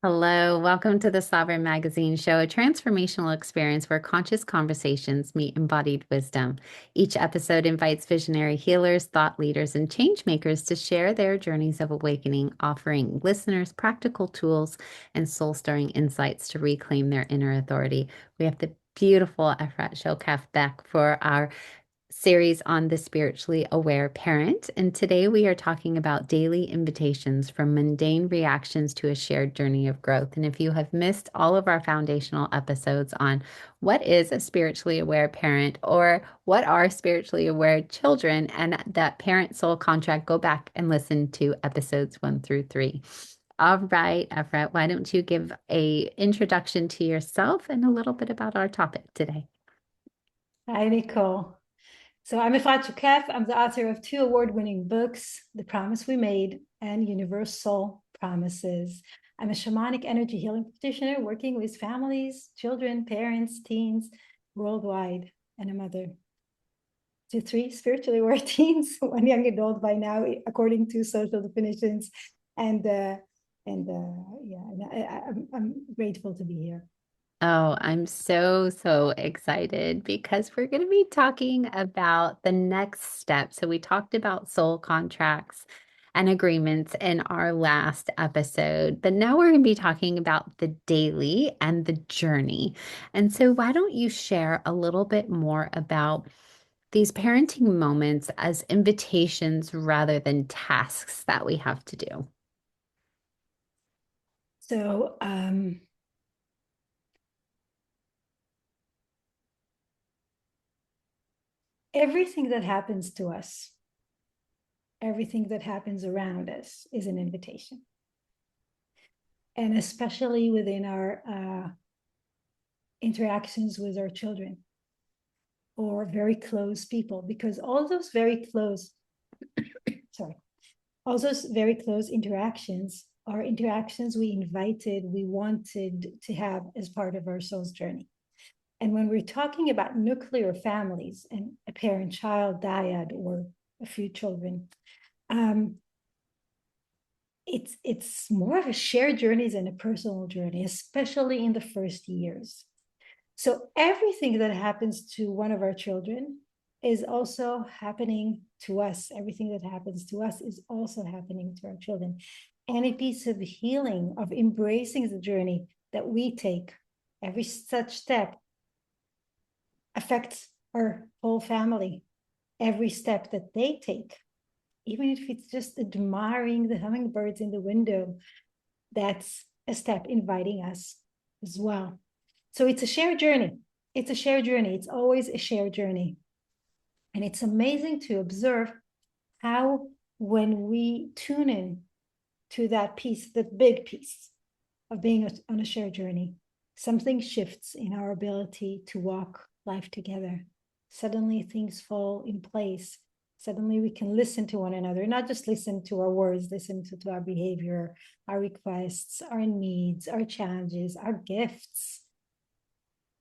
Hello, welcome to the Sovereign Magazine Show, a transformational experience where conscious conversations meet embodied wisdom. Each episode invites visionary healers, thought leaders, and change makers to share their journeys of awakening, offering listeners practical tools and soul stirring insights to reclaim their inner authority. We have the beautiful Efrat Shokaf back for our series on the spiritually aware parent. And today we are talking about daily invitations from mundane reactions to a shared journey of growth. And if you have missed all of our foundational episodes on what is a spiritually aware parent or what are spiritually aware children and that parent soul contract, go back and listen to episodes 1 through 3. All right, Everett, why don't you give a introduction to yourself and a little bit about our topic today? Hi, Nicole. So I'm Efrat Shukef. I'm the author of two award-winning books, The Promise We Made and Universal Promises. I'm a shamanic energy healing practitioner working with families, children, parents, teens worldwide, and a mother to three spiritually aware teens, one young adult by now, according to social definitions. And I'm grateful to be here. Oh, I'm so excited because we're going to be talking about the next step. So, we talked about soul contracts and agreements in our last episode, but now we're going to be talking about the daily and the journey. And so, why don't you share a little bit more about these parenting moments as invitations rather than tasks that we have to do? So everything that happens to us, everything that happens around us is an invitation. And especially within our interactions with our children or very close people, because all those very close, sorry, all those very close interactions are interactions we invited, we wanted to have as part of our soul's journey. And when we're talking about nuclear families and a parent-child dyad or a few children, it's more of a shared journey than a personal journey, especially in the first years. So everything that happens to one of our children is also happening to us. Everything that happens to us is also happening to our children. Any piece of healing, of embracing the journey that we take, every such step affects our whole family. Every step that they take, even if it's just admiring the hummingbirds in the window, that's a step inviting us as well. So it's a shared journey. It's a shared journey. It's always a shared journey. And it's amazing to observe how, when we tune in to that piece, that big piece of being on a shared journey, something shifts in our ability to walk life together. Suddenly things fall in place. Suddenly we can listen to one another, not just listen to our words, listen to our behavior, our requests, our needs, our challenges, our gifts,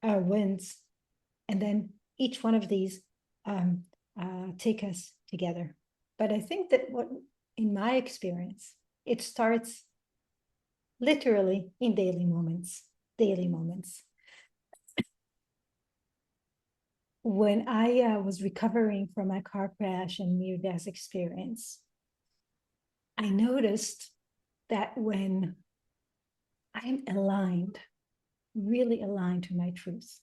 our wins. And then each one of these take us together. But I think that what, in my experience, it starts literally in daily moments, daily moments. When I was recovering from my car crash and near-death experience, I noticed that when I'm aligned, really aligned to my truth,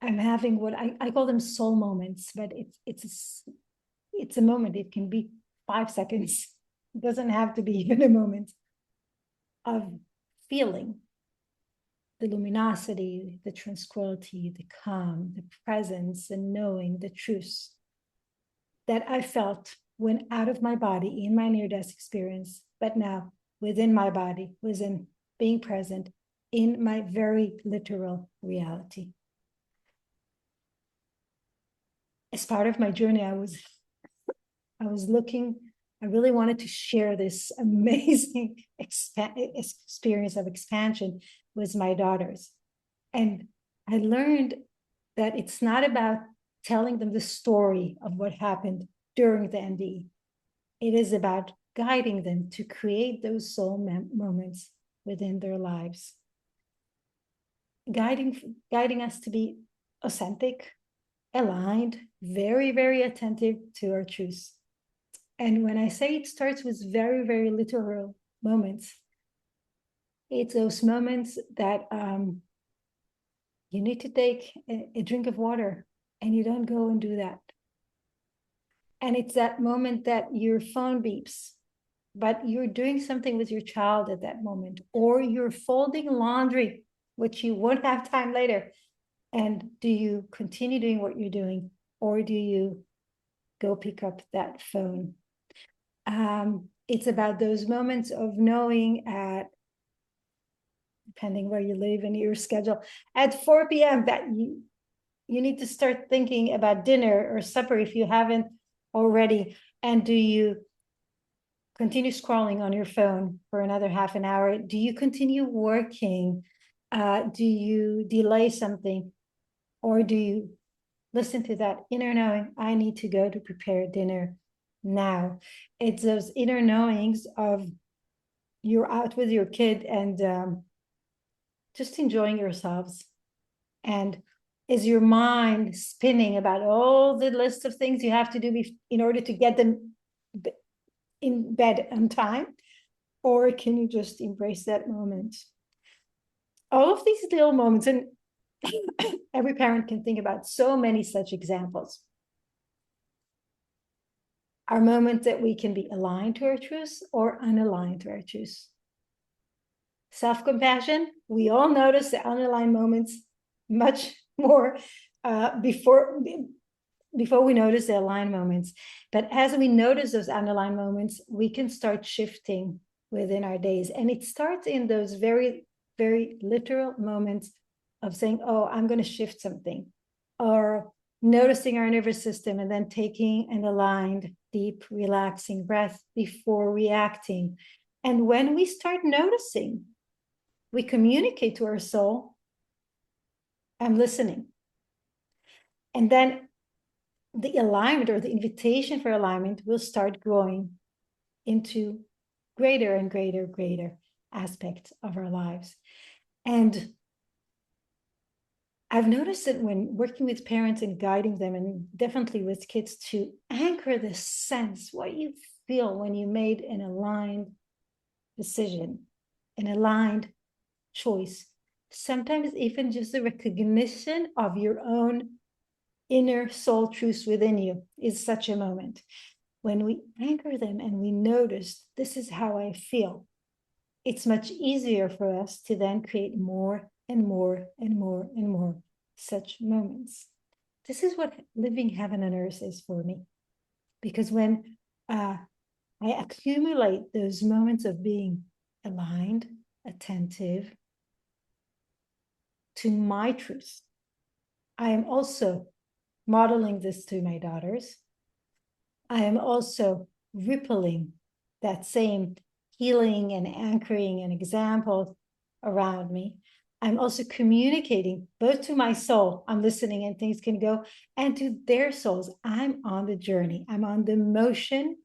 I'm having what I call them soul moments, but it's a moment. It can be 5 seconds. It doesn't have to be even a moment of feeling the luminosity, the tranquility, the calm, the presence, and knowing the truth that I felt when out of my body in my near-death experience, but now within my body, within being present in my very literal reality. As part of my journey, I was looking, I really wanted to share this amazing experience of expansion with my daughters. And I learned that it's not about telling them the story of what happened during the NDE. It is about guiding them to create those soul moments within their lives, guiding us to be authentic, aligned, very, very attentive to our truths. And when I say it starts with very, very literal moments, it's those moments that you need to take a drink of water and you don't go and do that. And it's that moment that your phone beeps, but you're doing something with your child at that moment, or you're folding laundry, which you won't have time later. And do you continue doing what you're doing, or do you go pick up that phone? It's about those moments of knowing depending where you live and your schedule, at 4 p.m. that you need to start thinking about dinner or supper if you haven't already. And do you continue scrolling on your phone for another half an hour? Do you continue working? Do you delay something? Or do you listen to that inner knowing, I need to go to prepare dinner now? It's those inner knowings of you're out with your kid and just enjoying yourselves. And is your mind spinning about all the list of things you have to do in order to get them in bed on time? Or can you just embrace that moment? All of these little moments, and every parent can think about so many such examples, are moments that we can be aligned to our truths or unaligned to our truths. Self-compassion, we all notice the unaligned moments much more before we notice the aligned moments. But as we notice those unaligned moments, we can start shifting within our days. And it starts in those very, very literal moments of saying, oh, I'm going to shift something, or noticing our nervous system and then taking an aligned, deep, relaxing breath before reacting. And when we start noticing, we communicate to our soul, I'm listening. And then the alignment or the invitation for alignment will start growing into greater and greater aspects of our lives. And I've noticed that when working with parents and guiding them, and definitely with kids, to anchor the sense, what you feel when you made an aligned decision, an aligned choice, sometimes even just the recognition of your own inner soul truths within you is such a moment. When we anchor them and we notice, this is how I feel, it's much easier for us to then create more and more and more and more such moments. This is what living heaven on earth is for me. Because when I accumulate those moments of being aligned, attentive to my truth, I am also modeling this to my daughters. I am also rippling that same healing and anchoring and example around me. I'm also communicating both to my soul, I'm listening and things can go, and to their souls, I'm on the journey. I'm on the motion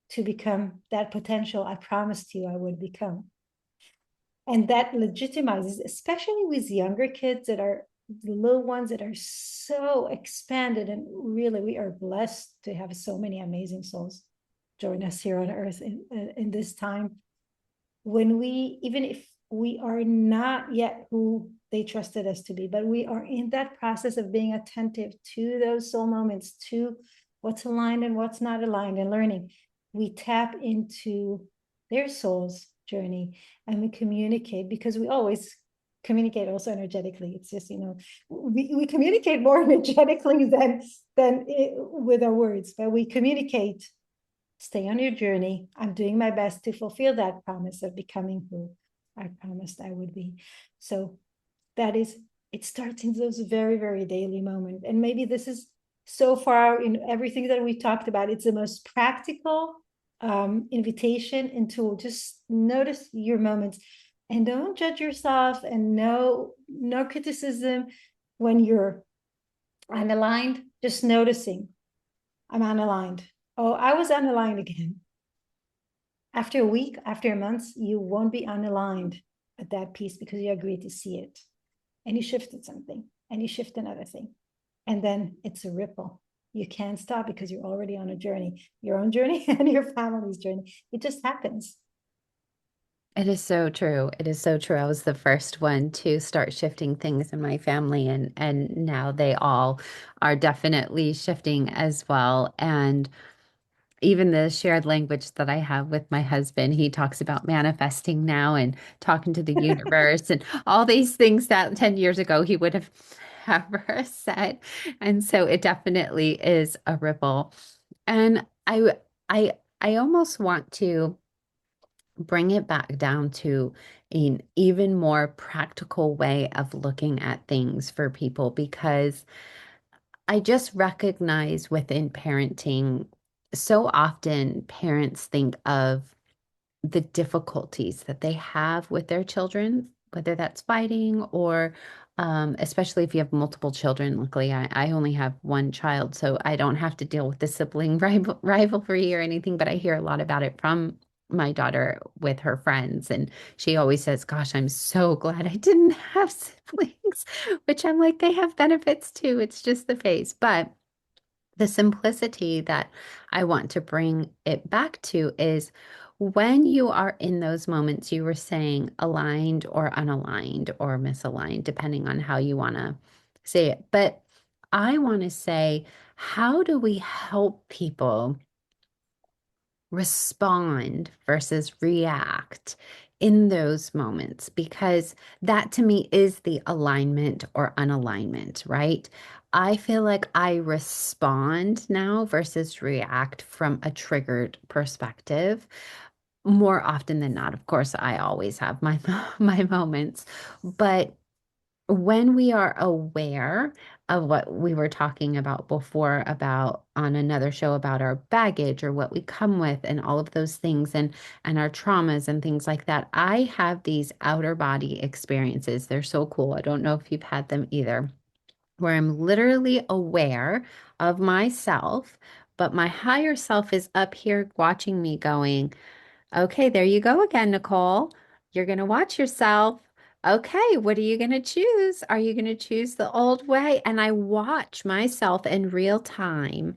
to become that potential I promised you I would become. And that legitimizes, especially with younger kids that are the little ones that are so expanded, and really we are blessed to have so many amazing souls join us here on earth in this time, when we, even if we are not yet who they trusted us to be, but we are in that process of being attentive to those soul moments, to what's aligned and what's not aligned, and learning, we tap into their soul's journey and we communicate, because we always communicate also energetically. It's just, we communicate more energetically than with our words, but we communicate, stay on your journey. I'm doing my best to fulfill that promise of becoming who I promised I would be. So that is, it starts in those very, very daily moments. And maybe this is, so far in everything that we talked about, it's the most practical invitation into just notice your moments. And don't judge yourself, and no criticism when you're unaligned. Just noticing, I'm unaligned. Oh, I was unaligned again. After a week, after a month, you won't be unaligned at that piece because you agreed to see it. And you shifted something and you shift another thing. And then it's a ripple. You can't stop because you're already on a journey, your own journey and your family's journey. It just happens. It is so true. It is so true. I was the first one to start shifting things in my family, and now they all are definitely shifting as well. And even the shared language that I have with my husband, he talks about manifesting now and talking to the universe and all these things that 10 years ago he would have never said. And so it definitely is a ripple. And I almost want to bring it back down to an even more practical way of looking at things for people because I just recognize within parenting, so often parents think of the difficulties that they have with their children, whether that's fighting or especially if you have multiple children. Luckily, I only have one child, so I don't have to deal with the sibling rivalry or anything, but I hear a lot about it from my daughter with her friends. And she always says, Gosh, I'm so glad I didn't have siblings, which I'm like, they have benefits too. It's just the phase. But the simplicity that I want to bring it back to is when you are in those moments, you were saying aligned or unaligned or misaligned, depending on how you want to say it. But I want to say, how do we help people respond versus react in those moments? Because that to me is the alignment or unalignment, right? I feel like I respond now versus react from a triggered perspective more often than not. Of course, I always have my my moments, but when we are aware of what we were talking about before about on another show about our baggage or what we come with and all of those things and our traumas and things like that, I have these outer body experiences. They're so cool. I don't know if you've had them either, where I'm literally aware of myself, but my higher self is up here watching me going, Okay, there you go again, Nicole. You're going to watch yourself. Okay, what are you going to choose? Are you going to choose the old way? And I watch myself in real time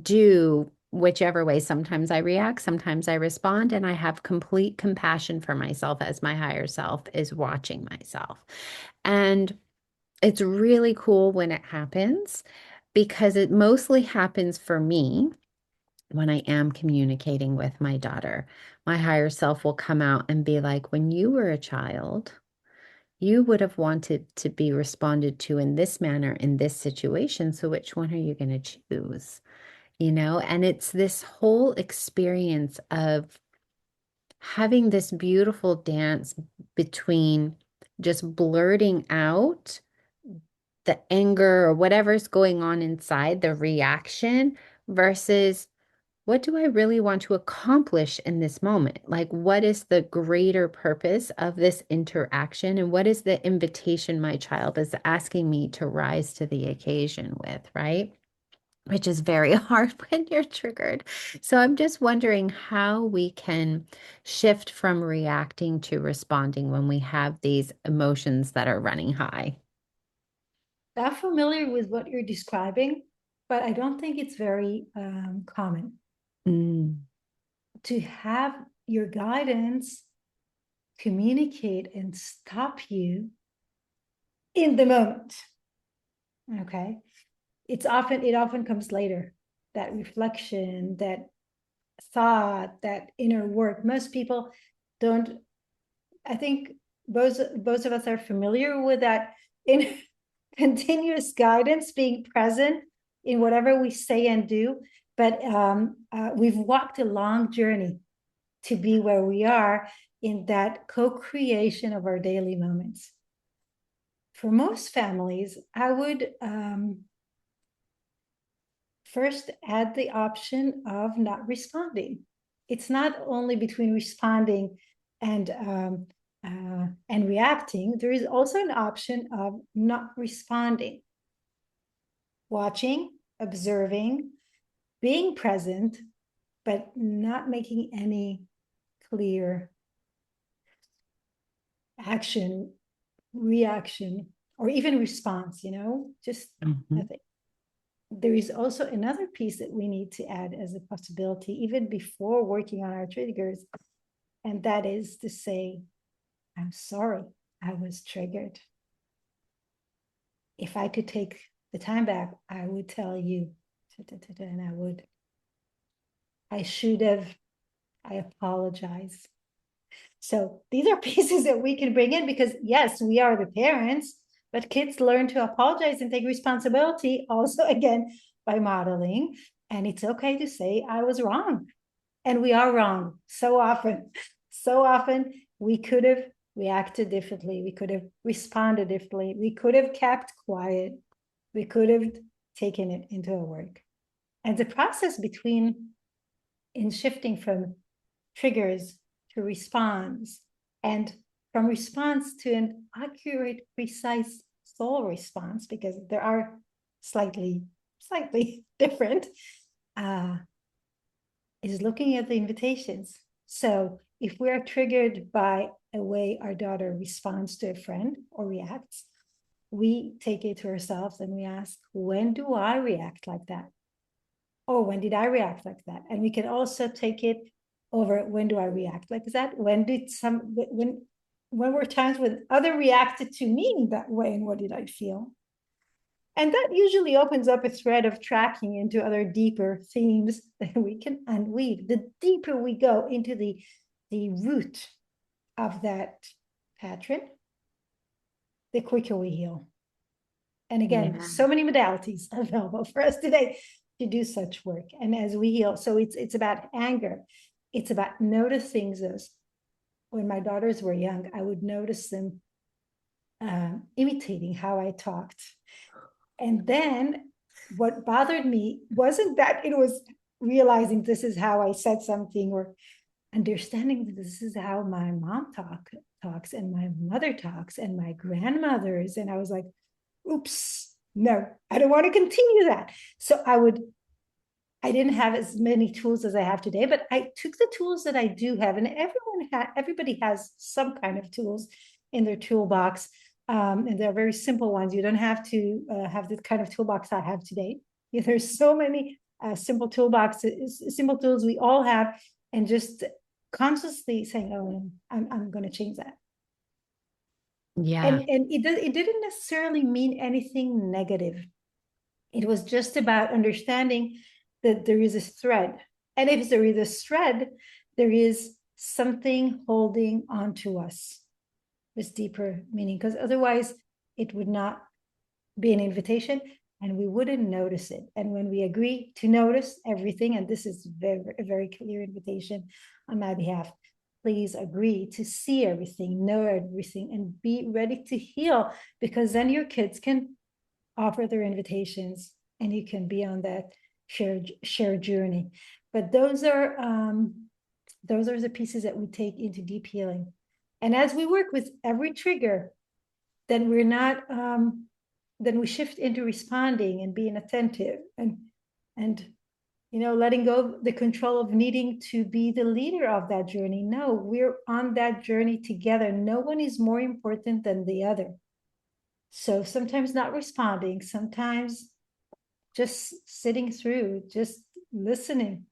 do whichever way. Sometimes I react, sometimes I respond, and I have complete compassion for myself as my higher self is watching myself. And it's really cool when it happens because it mostly happens for me when I am communicating with my daughter. My higher self will come out and be like, when you were a child, you would have wanted to be responded to in this manner in this situation. So which one are you going to choose? And it's this whole experience of having this beautiful dance between just blurting out the anger or whatever's going on inside, the reaction versus what do I really want to accomplish in this moment? Like, what is the greater purpose of this interaction? And what is the invitation my child is asking me to rise to the occasion with, right? Which is very hard when you're triggered. So I'm just wondering how we can shift from reacting to responding when we have these emotions that are running high. I'm familiar with what you're describing, but I don't think it's very common Mm. to have your guidance communicate and stop you in the moment. Okay. It often comes later. That reflection, that thought, that inner work. Most people don't, I think both of us are familiar with that in continuous guidance, being present in whatever we say and do. But we've walked a long journey to be where we are in that co-creation of our daily moments. For most families, I would first add the option of not responding. It's not only between responding and reacting. There is also an option of not responding, watching, observing, being present, but not making any clear action, reaction, or even response, just Mhm. nothing. There is also another piece that we need to add as a possibility, even before working on our triggers, and that is to say, I'm sorry, I was triggered. If I could take the time back, I would tell you, and I should have, I apologize. So these are pieces that we can bring in because, yes, we are the parents, but kids learn to apologize and take responsibility also, again, by modeling. And it's okay to say, I was wrong. And we are wrong so often. So often we could have reacted differently. We could have responded differently. We could have kept quiet. We could have taken it into our work. And the process between in shifting from triggers to response and from response to an accurate, precise soul response, because there are slightly different, uh, is looking at the invitations. So if we are triggered by a way our daughter responds to a friend or reacts, we take it to ourselves and we ask, when do I react like that? Or when did I react like that? And we can also take it over, when do I react like that? When were times when other reacted to me that way, and what did I feel? And that usually opens up a thread of tracking into other deeper themes that we can unweave. The deeper we go into the root of that pattern, the quicker we heal. And again, Yeah. so many modalities available for us today to do such work. And as we heal, so it's about anger. It's about noticing those. When my daughters were young, I would notice them imitating how I talked. And then what bothered me wasn't that it was realizing this is how I said something, or understanding that this is how my mom talks and my mother talks and my grandmothers. And I was like, oops, no, I don't want to continue that. So I didn't have as many tools as I have today, but I took the tools that I do have, and everybody has some kind of tools in their toolbox, and they're very simple ones. You don't have to have the kind of toolbox I have today. Yeah, there's so many simple toolboxes, simple tools we all have, and just consciously saying, "Oh, I'm going to change that." Yeah. And it didn't necessarily mean anything negative. It was just about understanding that there is a thread. And if there is a thread, there is something holding on to us with deeper meaning, because otherwise it would not be an invitation and we wouldn't notice it. And when we agree to notice everything, and this is a very clear invitation on my behalf, please agree to see everything, know everything, and be ready to heal, because then your kids can offer their invitations and you can be on that shared journey. But those are the pieces that we take into deep healing. And as we work with every trigger, then we're not then we shift into responding and being attentive and letting go of the control of needing to be the leader of that journey. No, we're on that journey together. No one is more important than the other. So sometimes not responding, sometimes just sitting through, just listening,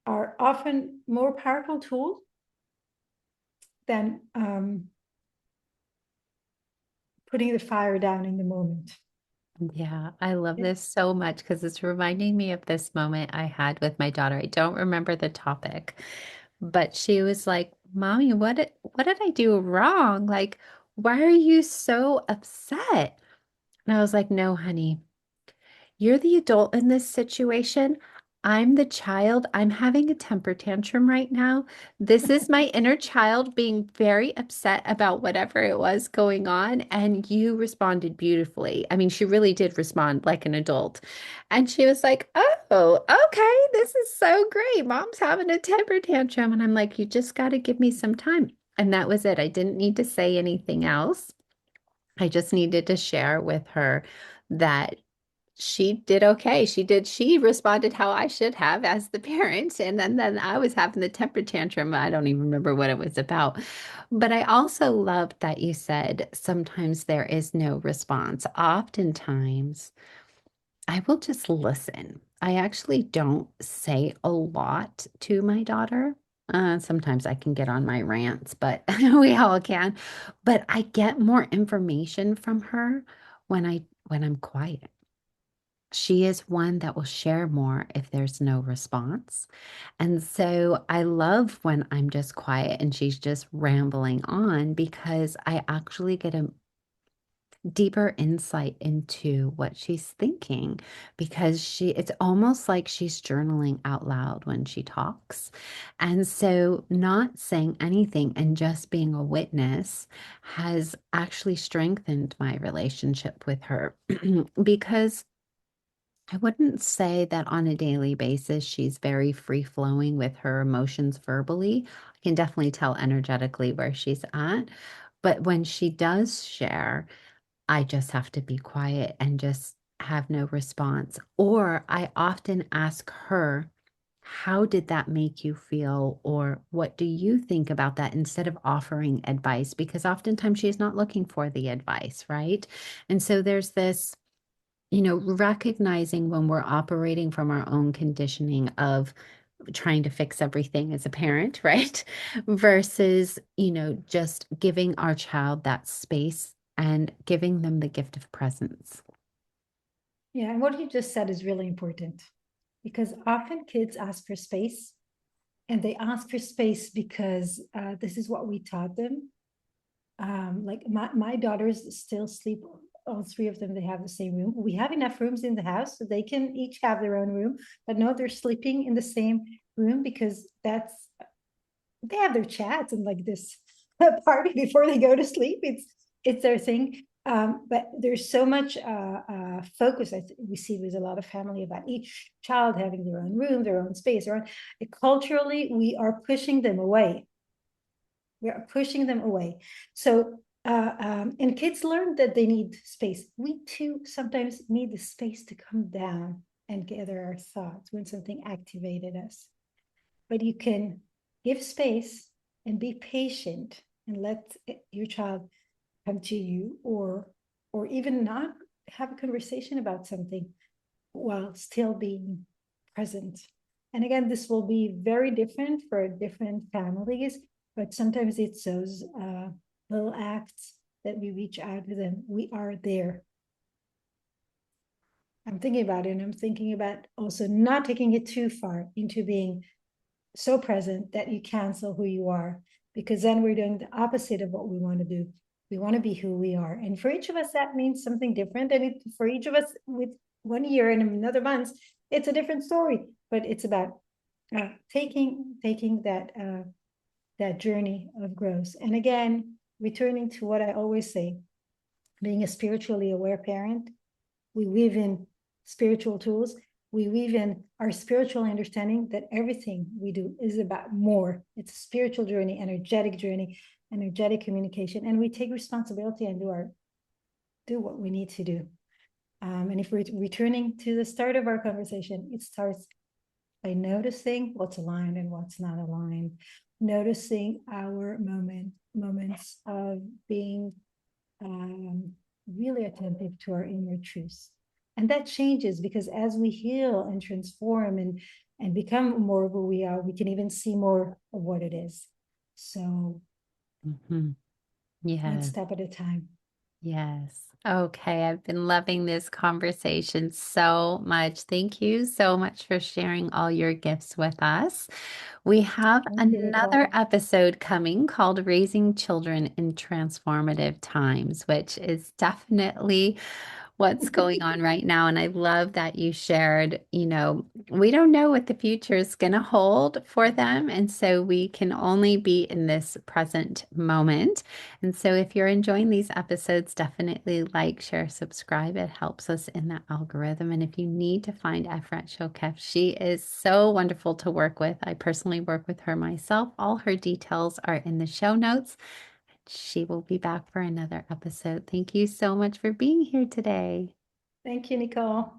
are often more powerful tools than putting the fire down in the moment. Yeah, I love Yeah. this so much because it's reminding me of this moment I had with my daughter. I don't remember the topic, but she was like, "Mommy, what did I do wrong? Like, why are you so upset?" And I was like, "No, honey. You're the adult in this situation. I'm the child. I'm having a temper tantrum right now. This is my inner child being very upset about whatever it was going on. And you responded beautifully. I mean, she really did respond like an adult. And she was like, "Oh, okay. This is so great. Mom's having a temper tantrum." And I'm like, "You just got to give me some time." And that was it. I didn't need to say anything else. I just needed to share with her that She did okay. She responded how I should have as the parent. And then I was having the temper tantrum. I don't even remember what it was about. But I also loved that you said sometimes there is no response. Oftentimes, I will just listen. I actually don't say a lot to my daughter. Sometimes I can get on my rants, but we all can. But I get more information from her when I'm quiet. She is one that will share more if there's no response. And so I love when I'm just quiet and she's just rambling on because I actually get a deeper insight into what she's thinking because it's almost like she's journaling out loud when she talks. And so not saying anything and just being a witness has actually strengthened my relationship with her because I wouldn't say that on a daily basis she's very free flowing with her emotions verbally. I can definitely tell energetically where she's at. But when she does share, I just have to be quiet and just have no response. Or I often ask her, how did that make you feel? Or what do you think about that instead of offering advice? Because oftentimes she's not looking for the advice, right? And so there's this recognizing when we're operating from our own conditioning of trying to fix everything as a parent, right? Versus, just giving our child that space and giving them the gift of presence. Yeah, and what you just said is really important because often kids ask for space, and they ask for space because this is what we taught them. Like my daughters still sleep, all three of them, they have the same room. We have enough rooms in the house so they can each have their own room, but no, they're sleeping in the same room because they have their chats and like this party before they go to sleep. It's their thing. But there's so much focus. We see with a lot of family about each child having their own room, their own space. Culturally, we are pushing them away. We are pushing them away. So, and kids learn that they need space. We too sometimes need the space to come down and gather our thoughts when something activated us. But you can give space and be patient and let your child come to you, or even not have a conversation about something while still being present. And again, this will be very different for different families, but sometimes it's those little acts that we reach out to them. We are there. I'm thinking about it, and I'm thinking about also not taking it too far into being so present that you cancel who you are, because then we're doing the opposite of what we want to do. We want to be who we are. And for each of us, that means something different. And for each of us, with 1 year and another month, it's a different story. But it's about taking that journey of growth. And again, returning to what I always say, being a spiritually aware parent, we weave in spiritual tools. We weave in our spiritual understanding that everything we do is about more. It's a spiritual journey, energetic communication, and we take responsibility and do what we need to do. And if we're returning to the start of our conversation, it starts by noticing what's aligned and what's not aligned, noticing our moments of being really attentive to our inner truths. And that changes because as we heal and transform and become more of who we are, we can even see more of what it is. So Mhm. one Yes. step at a time. Yes. Okay. I've been loving this conversation so much. Thank you so much for sharing all your gifts with us. We have Thank you, another Nicole. episode coming called Raising Children in Transformative Times, which is definitely what's going on right now. And I love that you shared, we don't know what the future is going to hold for them. And so we can only be in this present moment. And so if you're enjoying these episodes, definitely like, share, subscribe. It helps us in the algorithm. And if you need to find Efrat Shokef, she is so wonderful to work with. I personally work with her myself. All her details are in the show notes. She will be back for another episode. Thank you so much for being here today. Thank you, Nicole.